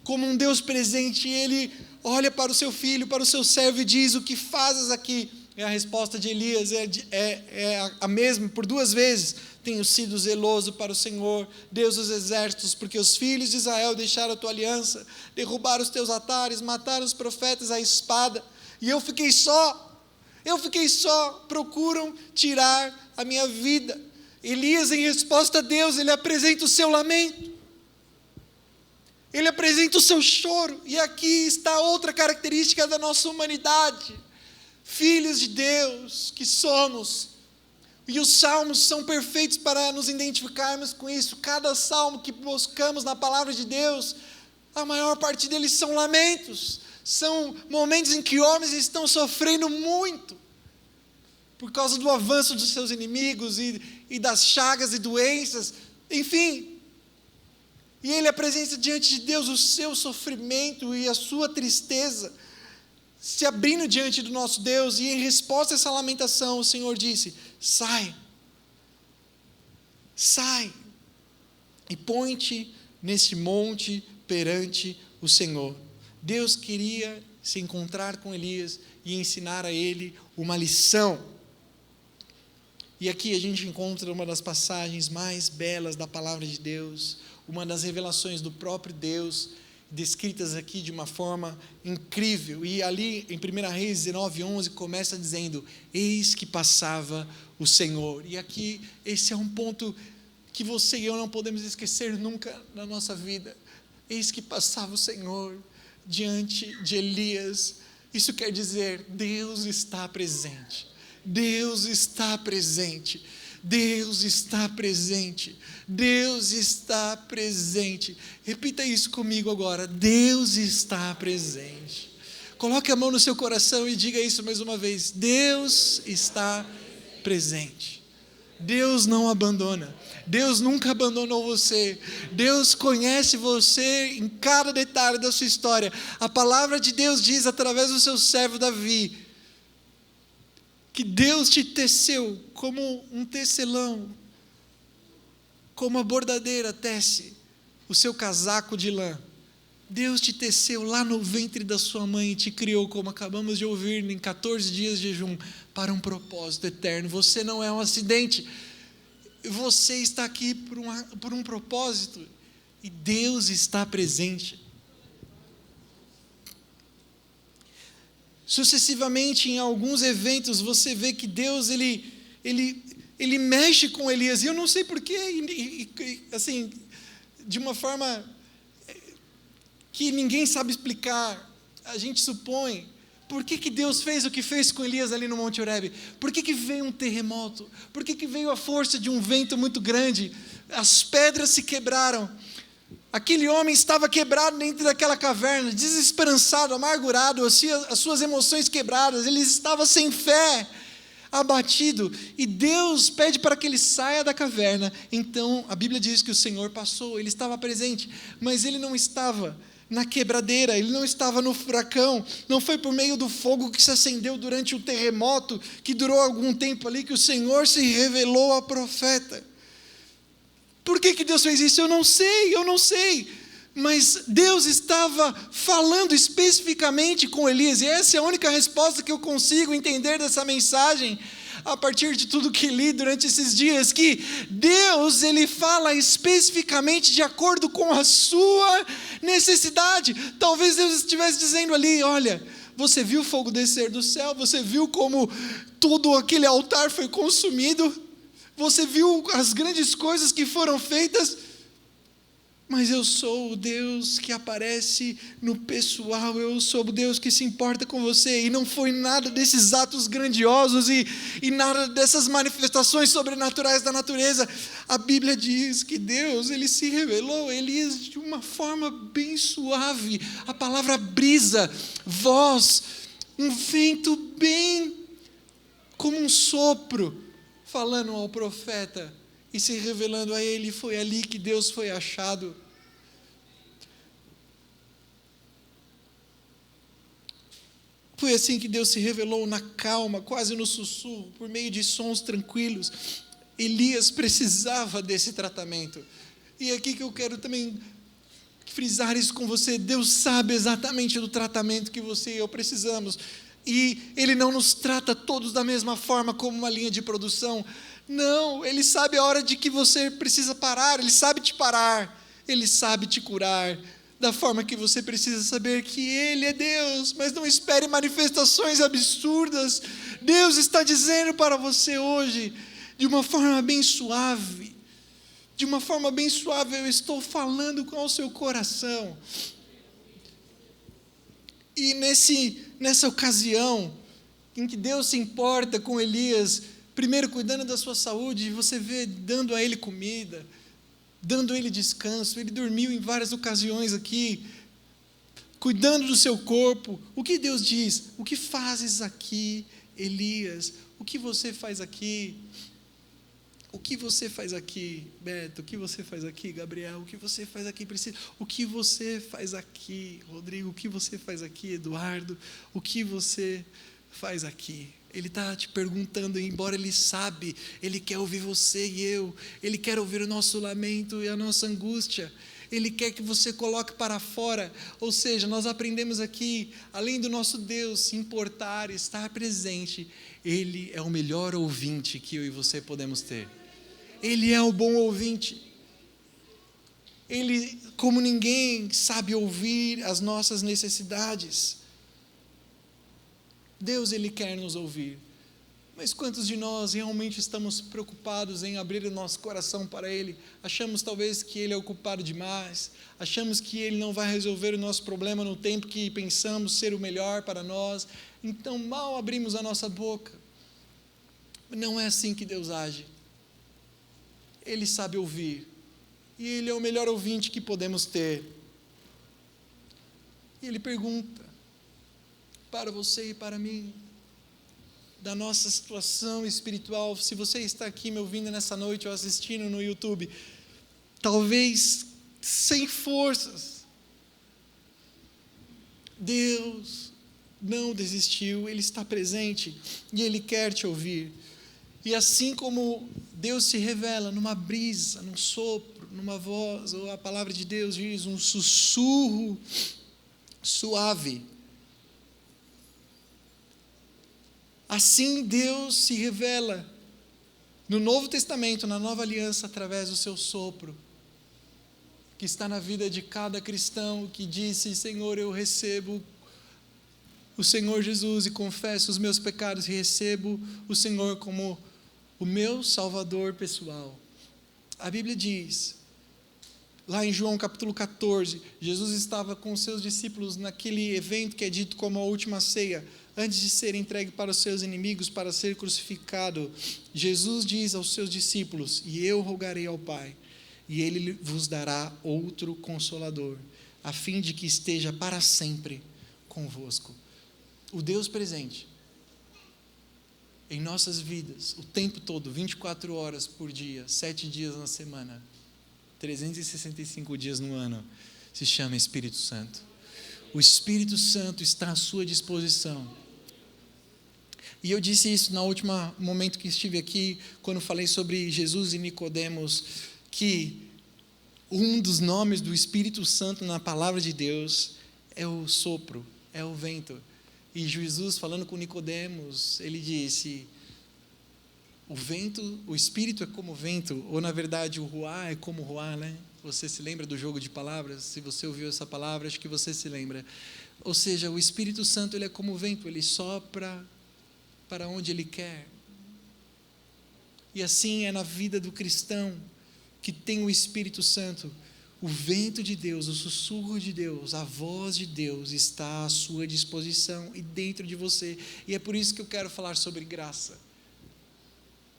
como um Deus presente, ele olha para o seu filho, para o seu servo e diz: o que fazes aqui? E a resposta de Elias é a mesma por 2 vezes: tenho sido zeloso para o Senhor, Deus dos exércitos, porque os filhos de Israel deixaram a tua aliança, derrubaram os teus altares, mataram os profetas à espada, e eu fiquei só, procuram tirar a minha vida. Elias, em resposta a Deus, ele apresenta o seu lamento, ele apresenta o seu choro, e aqui está outra característica da nossa humanidade, filhos de Deus que somos, e os salmos são perfeitos para nos identificarmos com isso. Cada salmo que buscamos na palavra de Deus, a maior parte deles são lamentos, são momentos em que homens estão sofrendo muito, por causa do avanço dos seus inimigos, e das chagas e doenças, enfim, e ele apresenta diante de Deus o seu sofrimento e a sua tristeza, se abrindo diante do nosso Deus, e em resposta a essa lamentação, o Senhor disse: sai, e põe-te neste monte perante o Senhor. Deus queria se encontrar com Elias e ensinar a ele uma lição. E aqui a gente encontra uma das passagens mais belas da palavra de Deus, uma das revelações do próprio Deus, descritas aqui de uma forma incrível. E ali em 1 Reis 19:11 começa dizendo: eis que passava o Senhor. E aqui esse é um ponto que você e eu não podemos esquecer nunca na nossa vida. Eis que passava o Senhor diante de Elias. Isso quer dizer, Deus está presente, Deus está presente, Deus está presente, Deus está presente. Repita isso comigo agora: Deus está presente. Coloque a mão no seu coração e diga isso mais uma vez: Deus está presente. Deus não abandona, Deus nunca abandonou você, Deus conhece você em cada detalhe da sua história. A palavra de Deus diz através do seu servo Davi, que Deus te teceu como um tecelão, como a bordadeira tece o seu casaco de lã. Deus te teceu lá no ventre da sua mãe e te criou, como acabamos de ouvir, em 14 dias de jejum, para um propósito eterno. Você não é um acidente, você está aqui por um propósito, e Deus está presente. Sucessivamente, em alguns eventos, você vê que Deus, ele mexe com Elias, e eu não sei porquê, assim, de uma forma que ninguém sabe explicar. A gente supõe, por que Deus fez o que fez com Elias ali no Monte Horebe? Por que veio um terremoto? Por que veio a força de um vento muito grande? As pedras se quebraram. Aquele homem estava quebrado dentro daquela caverna, desesperançado, amargurado, as suas emoções quebradas, ele estava sem fé, abatido, e Deus pede para que ele saia da caverna. Então a Bíblia diz que o Senhor passou, ele estava presente, mas ele não estava na quebradeira, ele não estava no furacão, não foi por meio do fogo que se acendeu durante o terremoto, que durou algum tempo ali, que o Senhor se revelou ao profeta. Por que Deus fez isso? Eu não sei, mas Deus estava falando especificamente com Elias, e essa é a única resposta que eu consigo entender dessa mensagem, a partir de tudo que li durante esses dias, que Deus, ele fala especificamente de acordo com a sua necessidade. Talvez Deus estivesse dizendo ali: olha, Você viu o fogo descer do céu? Você viu como todo aquele altar foi consumido? Você viu as grandes coisas que foram feitas? Mas eu sou o Deus que aparece no pessoal, eu sou o Deus que se importa com você, e não foi nada desses atos grandiosos e nada dessas manifestações sobrenaturais da natureza. A Bíblia diz que Deus, Ele se revelou a Elias de uma forma bem suave, a palavra brisa, voz, um vento bem como um sopro, falando ao profeta e se revelando a ele. Foi ali que Deus foi achado. Foi assim que Deus se revelou na calma, quase no sussurro, por meio de sons tranquilos. Elias precisava desse tratamento. E é aqui que eu quero também frisar isso com você. Deus sabe exatamente do tratamento que você e eu precisamos. E Ele não nos trata todos da mesma forma, como uma linha de produção. Não, Ele sabe a hora de que você precisa parar, Ele sabe te parar, Ele sabe te curar, da forma que você precisa saber que Ele é Deus, mas não espere manifestações absurdas. Deus está dizendo para você hoje, de uma forma bem suave, eu estou falando com o seu coração. E nessa ocasião, em que Deus se importa com Elias, primeiro cuidando da sua saúde, você vê dando a ele comida, dando a ele descanso. Ele dormiu em várias ocasiões aqui, cuidando do seu corpo. O que Deus diz? O que fazes aqui, Elias? O que você faz aqui? O que você faz aqui, Beto? O que você faz aqui, Gabriel? O que você faz aqui, Priscila? O que você faz aqui, Rodrigo? O que você faz aqui, Eduardo? O que você faz aqui? Ele está te perguntando, embora Ele sabe, Ele quer ouvir você e eu, Ele quer ouvir o nosso lamento e a nossa angústia, Ele quer que você coloque para fora. Ou seja, nós aprendemos aqui, além do nosso Deus se importar, estar presente, Ele é o melhor ouvinte que eu e você podemos ter. Ele é o bom ouvinte. Ele, como ninguém, sabe ouvir as nossas necessidades. Deus, Ele quer nos ouvir, mas quantos de nós realmente estamos preocupados em abrir o nosso coração para Ele? Achamos talvez que Ele é ocupado demais, achamos que Ele não vai resolver o nosso problema no tempo que pensamos ser o melhor para nós, então mal abrimos a nossa boca. Não é assim que Deus age. Ele sabe ouvir, e Ele é o melhor ouvinte que podemos ter. E Ele pergunta para você e para mim, da nossa situação espiritual. Se você está aqui me ouvindo nessa noite ou assistindo no YouTube, talvez sem forças, Deus não desistiu, Ele está presente e Ele quer te ouvir. E assim como Deus se revela numa brisa, num sopro, numa voz, ou a palavra de Deus diz um sussurro suave, assim Deus se revela no Novo Testamento, na Nova Aliança, através do seu sopro, que está na vida de cada cristão que disse: Senhor, eu recebo o Senhor Jesus e confesso os meus pecados e recebo o Senhor como o meu Salvador pessoal. A Bíblia diz, lá em João capítulo 14, Jesus estava com os seus discípulos naquele evento que é dito como a última ceia, antes de ser entregue para os seus inimigos, para ser crucificado. Jesus diz aos seus discípulos: e eu rogarei ao Pai, e Ele vos dará outro Consolador, a fim de que esteja para sempre convosco. O Deus presente em nossas vidas, o tempo todo, 24 horas por dia, 7 dias na semana, 365 dias no ano, se chama Espírito Santo. O Espírito Santo está à sua disposição. E eu disse isso no último momento que estive aqui, quando falei sobre Jesus e Nicodemos, que um dos nomes do Espírito Santo na palavra de Deus é o sopro, é o vento. E Jesus, falando com Nicodemos, ele disse: o vento, o Espírito é como o vento, ou na verdade o ruá é como o ruá, né? Você se lembra do jogo de palavras? Se você ouviu essa palavra, acho que você se lembra. Ou seja, o Espírito Santo ele é como o vento, ele sopra para onde ele quer. E assim é na vida do cristão que tem o Espírito Santo. O vento de Deus, o sussurro de Deus, a voz de Deus está à sua disposição e dentro de você. E é por isso que eu quero falar sobre graça.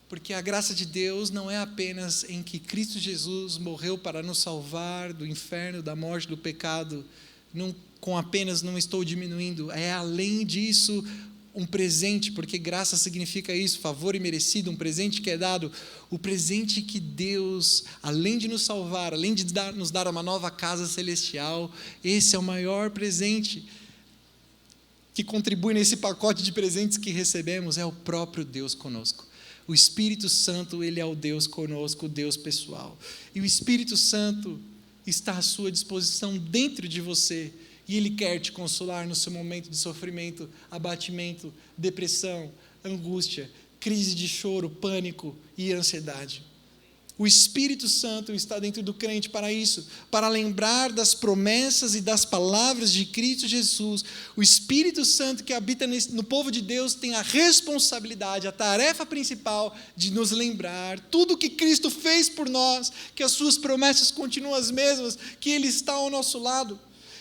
Porque a graça de Deus não é apenas em que Cristo Jesus morreu para nos salvar do inferno, da morte, do pecado. Com apenas não estou diminuindo. É além disso um presente, porque graça significa isso, favor imerecido, um presente que é dado. O presente que Deus, além de nos salvar, além de nos dar uma nova casa celestial, esse é o maior presente que contribui nesse pacote de presentes que recebemos, é o próprio Deus conosco. O Espírito Santo, ele é o Deus conosco, o Deus pessoal. E o Espírito Santo está à sua disposição dentro de você. E Ele quer te consolar no seu momento de sofrimento, abatimento, depressão, angústia, crise de choro, pânico e ansiedade. O Espírito Santo está dentro do crente para isso, para lembrar das promessas e das palavras de Cristo Jesus. O Espírito Santo que habita no povo de Deus tem a responsabilidade, a tarefa principal de nos lembrar tudo o que Cristo fez por nós, que as suas promessas continuam as mesmas, que Ele está ao nosso lado.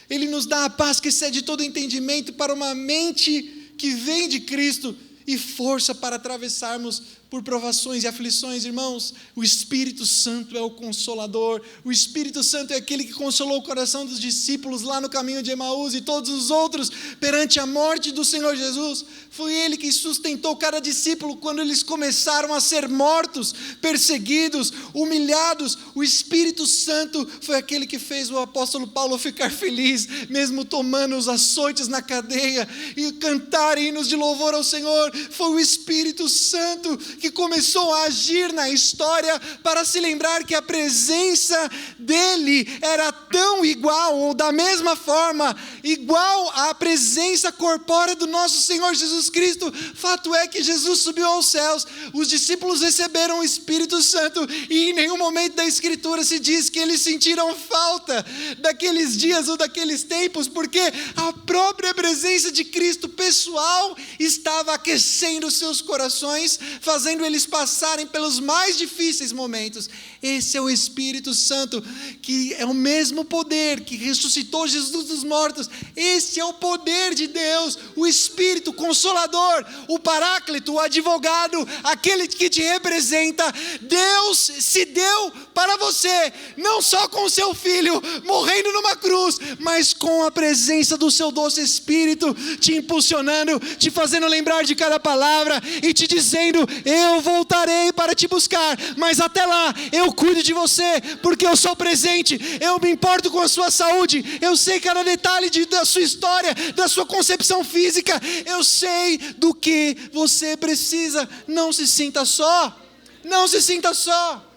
Ele nos dá a paz que excede todo entendimento para uma mente que vem de Cristo e força para atravessarmos por provações e aflições. Irmãos, o Espírito Santo é o Consolador. O Espírito Santo é aquele que consolou o coração dos discípulos lá no caminho de Emaús e todos os outros perante a morte do Senhor Jesus. Foi Ele que sustentou cada discípulo quando eles começaram a ser mortos, perseguidos, humilhados. O Espírito Santo foi aquele que fez o apóstolo Paulo ficar feliz, mesmo tomando os açoites na cadeia e cantar hinos de louvor ao Senhor. Foi o Espírito Santo que começou a agir na história para se lembrar que a presença dele era tão igual, ou da mesma forma, igual à presença corpórea do nosso Senhor Jesus Cristo. Fato é que Jesus subiu aos céus, os discípulos receberam o Espírito Santo e em nenhum momento da Escritura se diz que eles sentiram falta daqueles dias ou daqueles tempos, porque a própria presença de Cristo pessoal estava aquecendo seus corações, fazendo eles passarem pelos mais difíceis momentos. Esse é o Espírito Santo, que é o mesmo poder que ressuscitou Jesus dos mortos. Esse é o poder de Deus, o Espírito Consolador, o Paráclito, o advogado, aquele que te representa. Deus se deu para você, não só com o seu Filho morrendo numa cruz, mas com a presença do seu doce Espírito, te impulsionando, te fazendo lembrar de cada palavra e te dizendo: eu voltarei para te buscar, mas até lá eu cuido de você, porque eu sou presente, eu me importo com a sua saúde, eu sei cada detalhe da sua história, da sua concepção física, eu sei do que você precisa. Não se sinta só, não se sinta só,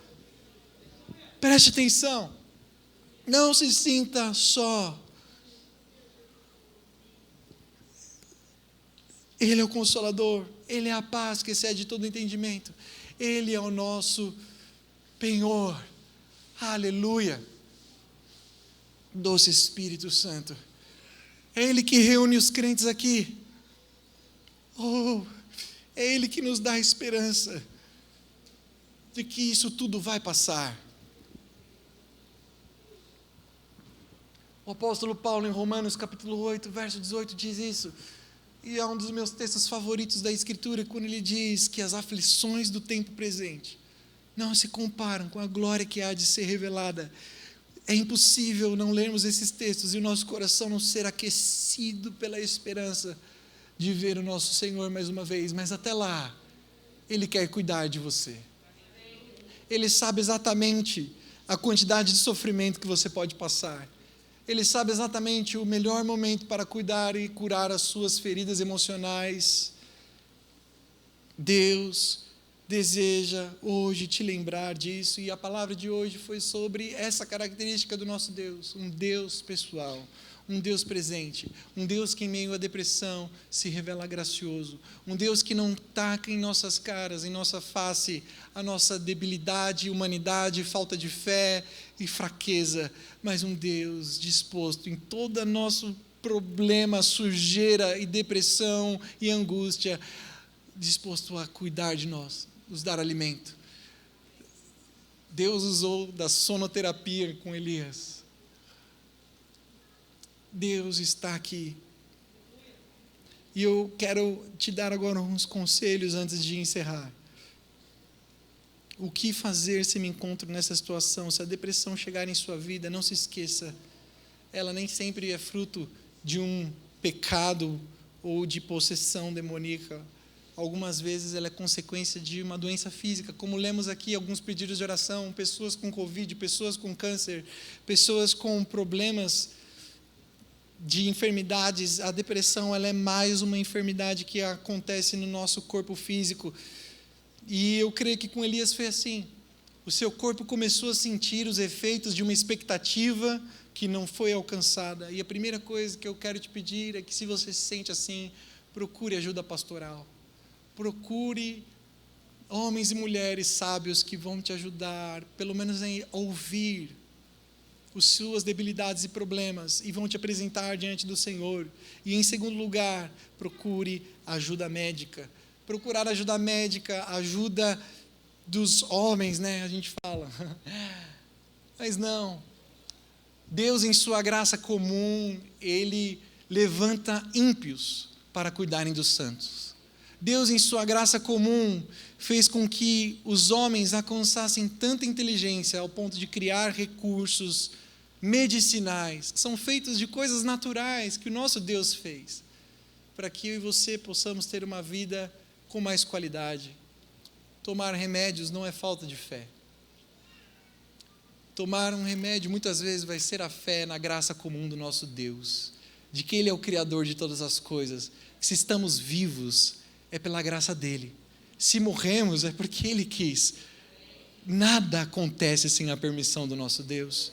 preste atenção, não se sinta só. Ele é o Consolador, Ele é a paz que excede todo entendimento, Ele é o nosso penhor. Aleluia. Doce Espírito Santo, é Ele que reúne os crentes aqui. É Ele que nos dá a esperança de que isso tudo vai passar. O apóstolo Paulo, em Romanos capítulo 8, verso 18, diz isso. E é um dos meus textos favoritos da Escritura, quando ele diz que as aflições do tempo presente não se comparam com a glória que há de ser revelada. É impossível não lermos esses textos e o nosso coração não ser aquecido pela esperança de ver o nosso Senhor mais uma vez. Mas até lá, Ele quer cuidar de você. Ele sabe exatamente a quantidade de sofrimento que você pode passar. Ele sabe exatamente o melhor momento para cuidar e curar as suas feridas emocionais. Deus deseja hoje te lembrar disso, e a palavra de hoje foi sobre essa característica do nosso Deus, um Deus pessoal, um Deus presente, um Deus que em meio à depressão se revela gracioso, um Deus que não taca em nossas caras, em nossa face, a nossa debilidade, humanidade, falta de fé e fraqueza, mas um Deus disposto em todo o nosso problema, sujeira e depressão e angústia, disposto a cuidar de nós, nos dar alimento. Deus usou da sonoterapia com Elias. Deus está aqui. E eu quero te dar agora uns conselhos antes de encerrar. O que fazer se me encontro nessa situação? Se a depressão chegar em sua vida, não se esqueça, ela nem sempre é fruto de um pecado ou de possessão demoníaca. Algumas vezes ela é consequência de uma doença física, como lemos aqui alguns pedidos de oração, pessoas com Covid, pessoas com câncer, pessoas com problemas de enfermidades. A depressão, ela é mais uma enfermidade que acontece no nosso corpo físico. E eu creio que com Elias foi assim. O seu corpo começou a sentir os efeitos de uma expectativa que não foi alcançada. E a primeira coisa que eu quero te pedir é que, se você se sente assim, procure ajuda pastoral. Procure homens e mulheres sábios que vão te ajudar, pelo menos em ouvir as suas debilidades e problemas, e vão te apresentar diante do Senhor. E em segundo lugar, procure ajuda médica. Procurar ajuda médica, ajuda dos homens, né? A gente fala. Mas não. Deus, em sua graça comum, Ele levanta ímpios para cuidarem dos santos. Deus, em sua graça comum, fez com que os homens alcançassem tanta inteligência ao ponto de criar recursos medicinais, que são feitos de coisas naturais que o nosso Deus fez, para que eu e você possamos ter uma vida com mais qualidade. Tomar remédios não é falta de fé. Tomar um remédio muitas vezes vai ser a fé na graça comum do nosso Deus, de que Ele é o Criador de todas as coisas, que se estamos vivos é pela graça dEle, se morremos é porque Ele quis. Nada acontece sem a permissão do nosso Deus.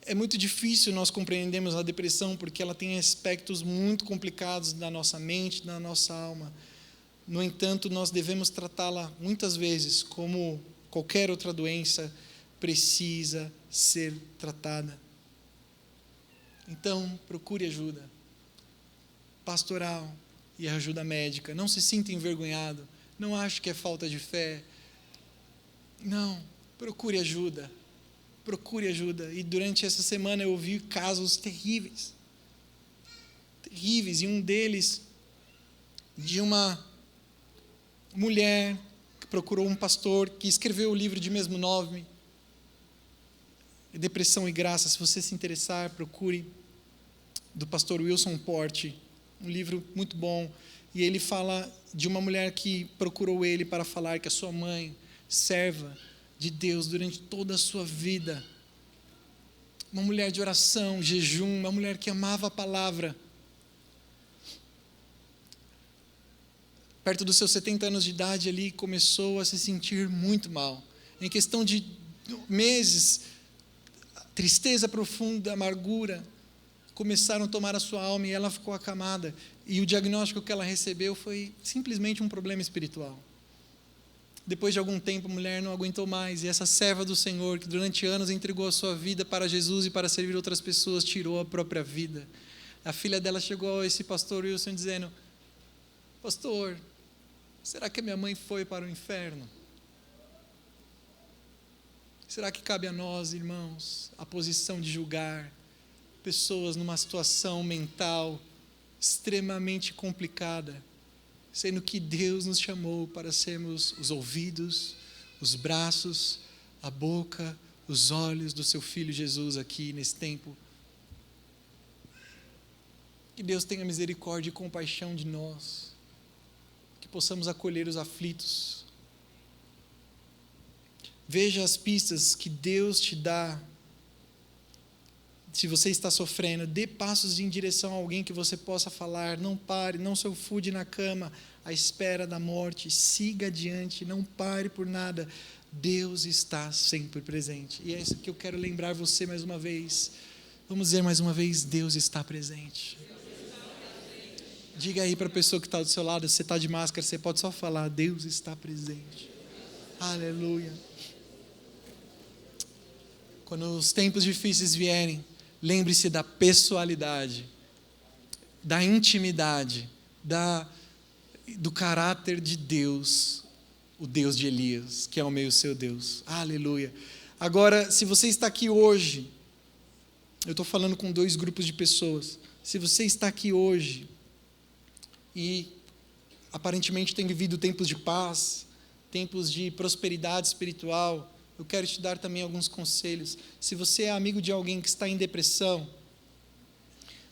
É muito difícil nós compreendermos a depressão, porque ela tem aspectos muito complicados da nossa mente, da nossa alma. No entanto, nós devemos tratá-la muitas vezes como qualquer outra doença precisa ser tratada. Então, procure ajuda pastoral e ajuda médica. Não se sinta envergonhado. Não ache que é falta de fé. Não, procure ajuda. Procure ajuda. E durante essa semana eu ouvi casos terríveis. Terríveis. E um deles, de uma mulher que procurou um pastor, que escreveu o livro de mesmo nome, Depressão e Graça. Se você se interessar, procure, do pastor Wilson Porte. Um livro muito bom. E ele fala de uma mulher que procurou ele para falar que a sua mãe, serva de Deus durante toda a sua vida, uma mulher de oração, jejum, uma mulher que amava a palavra, perto dos seus 70 anos de idade ali, começou a se sentir muito mal. Em questão de meses, tristeza profunda, amargura, começaram a tomar a sua alma, e ela ficou acamada. E o diagnóstico que ela recebeu foi simplesmente um problema espiritual. Depois de algum tempo, a mulher não aguentou mais, e essa serva do Senhor, que durante anos entregou a sua vida para Jesus e para servir outras pessoas, tirou a própria vida. A filha dela chegou a esse pastor Wilson dizendo: pastor, será que a minha mãe foi para o inferno? Será que cabe a nós, irmãos, a posição de julgar pessoas numa situação mental extremamente complicada, sendo que Deus nos chamou para sermos os ouvidos, os braços, a boca, os olhos do seu Filho Jesus aqui nesse tempo? Que Deus tenha misericórdia e compaixão de nós, que possamos acolher os aflitos. Veja as pistas que Deus te dá. Se você está sofrendo, dê passos em direção a alguém que você possa falar. Não pare, não se afude na cama à espera da morte. Siga adiante, não pare por nada. Deus está sempre presente. E é isso que eu quero lembrar você mais uma vez. Vamos dizer mais uma vez: Deus está presente. Diga aí para a pessoa que está do seu lado, se você está de máscara, você pode só falar: Deus está presente. Aleluia. Quando os tempos difíceis vierem, lembre-se da pessoalidade, da intimidade, do caráter de Deus, o Deus de Elias, que é o meu seu Deus. Aleluia. Agora, se você está aqui hoje, eu estou falando com 2 grupos de pessoas. Se você está aqui hoje e aparentemente tem vivido tempos de paz, tempos de prosperidade espiritual, eu quero te dar também alguns conselhos. Se você é amigo de alguém que está em depressão,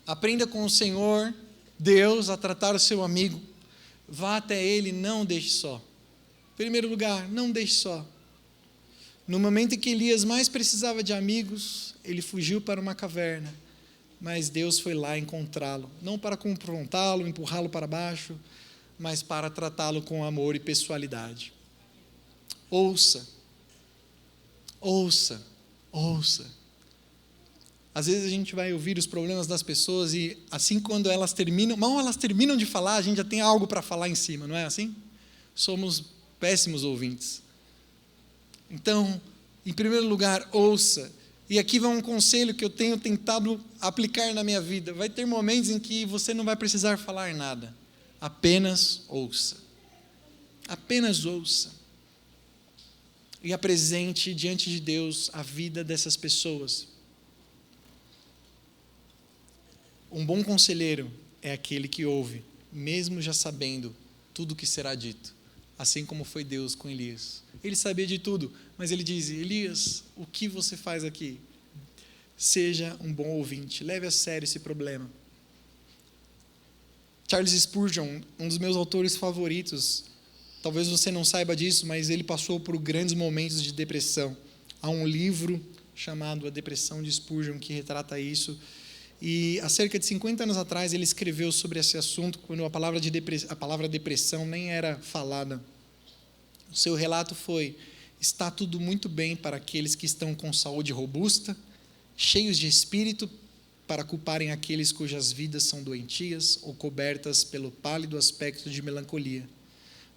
aprenda com o Senhor, Deus, a tratar o seu amigo. Vá até ele, não deixe só. Em primeiro lugar, não deixe só. No momento em que Elias mais precisava de amigos, ele fugiu para uma caverna, mas Deus foi lá encontrá-lo, não para confrontá-lo, empurrá-lo para baixo, mas para tratá-lo com amor e pessoalidade. Ouça. Às vezes a gente vai ouvir os problemas das pessoas e assim quando elas terminam, mal elas terminam de falar, a gente já tem algo para falar em cima, não é assim? Somos péssimos ouvintes. Então, em primeiro lugar, ouça. E aqui vai um conselho que eu tenho tentado aplicar na minha vida. Vai ter momentos em que você não vai precisar falar nada. Apenas ouça. Apenas ouça. E apresente diante de Deus a vida dessas pessoas. Um bom conselheiro é aquele que ouve, mesmo já sabendo tudo o que será dito, assim como foi Deus com Elias. Ele sabia de tudo, mas ele diz: Elias, o que você faz aqui? Seja um bom ouvinte, leve a sério esse problema. Charles Spurgeon, um dos meus autores favoritos, talvez você não saiba disso, mas ele passou por grandes momentos de depressão. Há um livro chamado A Depressão de Spurgeon que retrata isso. E há cerca de 50 anos atrás ele escreveu sobre esse assunto, quando a palavra depressão nem era falada. O seu relato foi: está tudo muito bem para aqueles que estão com saúde robusta, cheios de espírito, para culparem aqueles cujas vidas são doentias ou cobertas pelo pálido aspecto de melancolia.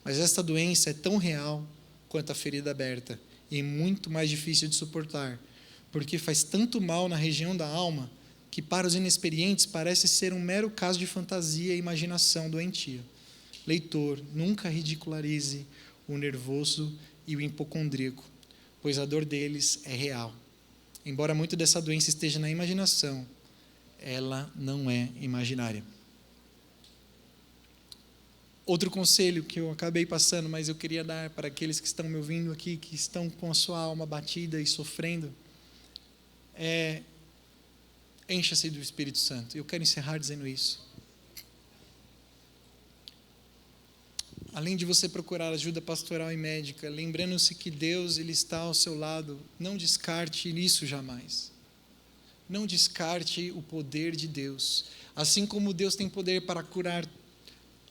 Mas esta doença é tão real quanto a ferida aberta e muito mais difícil de suportar, porque faz tanto mal na região da alma que para os inexperientes parece ser um mero caso de fantasia e imaginação doentia. Leitor, nunca ridicularize o nervoso e o hipocondríaco, pois a dor deles é real. Embora muito dessa doença esteja na imaginação, ela não é imaginária. Outro conselho que eu acabei passando, mas eu queria dar para aqueles que estão me ouvindo aqui, que estão com a sua alma batida e sofrendo, é: encha-se do Espírito Santo. Eu quero encerrar dizendo isso. Além de você procurar ajuda pastoral e médica, lembrando-se que Deus, Ele está ao seu lado, não descarte isso jamais. Não descarte o poder de Deus. Assim como Deus tem poder para curar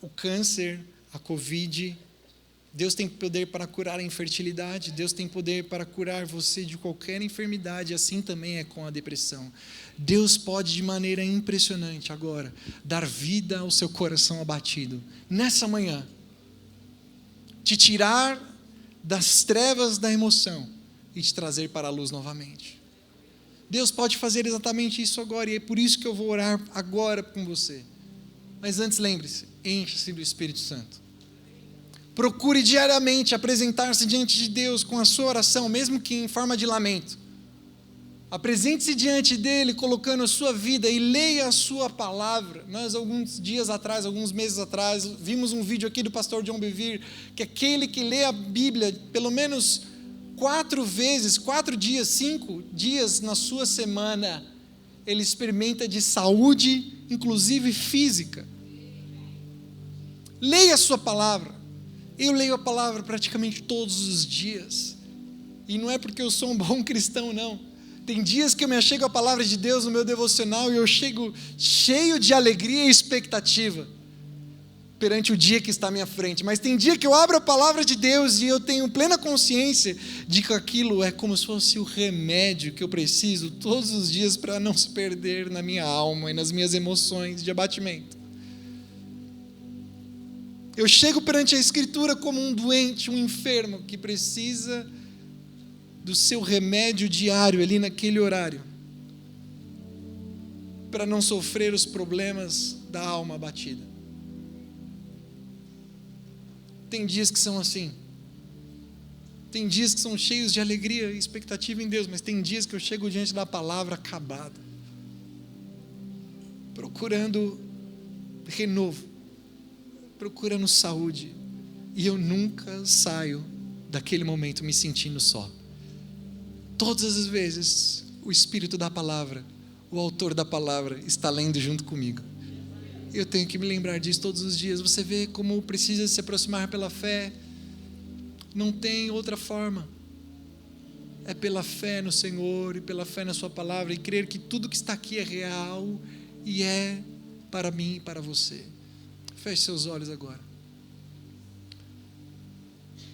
o câncer, a Covid, Deus tem poder para curar a infertilidade, Deus tem poder para curar você de qualquer enfermidade, assim também é com a depressão. Deus pode, de maneira impressionante agora, dar vida ao seu coração abatido, nessa manhã, te tirar das trevas da emoção e te trazer para a luz novamente. Deus pode fazer exatamente isso agora, e é por isso que eu vou orar agora com você. Mas antes, lembre-se, encha-se do Espírito Santo. Procure diariamente apresentar-se diante de Deus com a sua oração, mesmo que em forma de lamento. Apresente-se diante dEle, colocando a sua vida, e leia a sua palavra. Nós, alguns dias atrás, alguns meses atrás, vimos um vídeo aqui do pastor John Bevere, que aquele que lê a Bíblia pelo menos 4 vezes, 4 dias, 5 dias na sua semana, ele experimenta de saúde, inclusive física. Leia a sua palavra. Eu leio a palavra praticamente todos os dias. E não é porque eu sou um bom cristão, não. Tem dias que eu me achego à palavra de Deus no meu devocional e eu chego cheio de alegria e expectativa perante o dia que está à minha frente. Mas tem dia que eu abro a palavra de Deus e eu tenho plena consciência de que aquilo é como se fosse o remédio que eu preciso todos os dias para não se perder na minha alma e nas minhas emoções de abatimento. Eu chego perante a Escritura como um doente, um enfermo, que precisa do seu remédio diário ali naquele horário, para não sofrer os problemas da alma abatida. Tem dias que são assim. Tem dias que são cheios de alegria e expectativa em Deus, mas tem dias que eu chego diante da palavra acabada, procurando renovo, procurando saúde, e eu nunca saio daquele momento me sentindo só. Todas as vezes o Espírito da palavra, o autor da palavra, está lendo junto comigo. Eu tenho que me lembrar disso todos os dias. Você vê como precisa se aproximar pela fé. Não tem outra forma. É pela fé no Senhor e pela fé na sua palavra, e crer que tudo que está aqui é real e é para mim e para você. Feche seus olhos agora.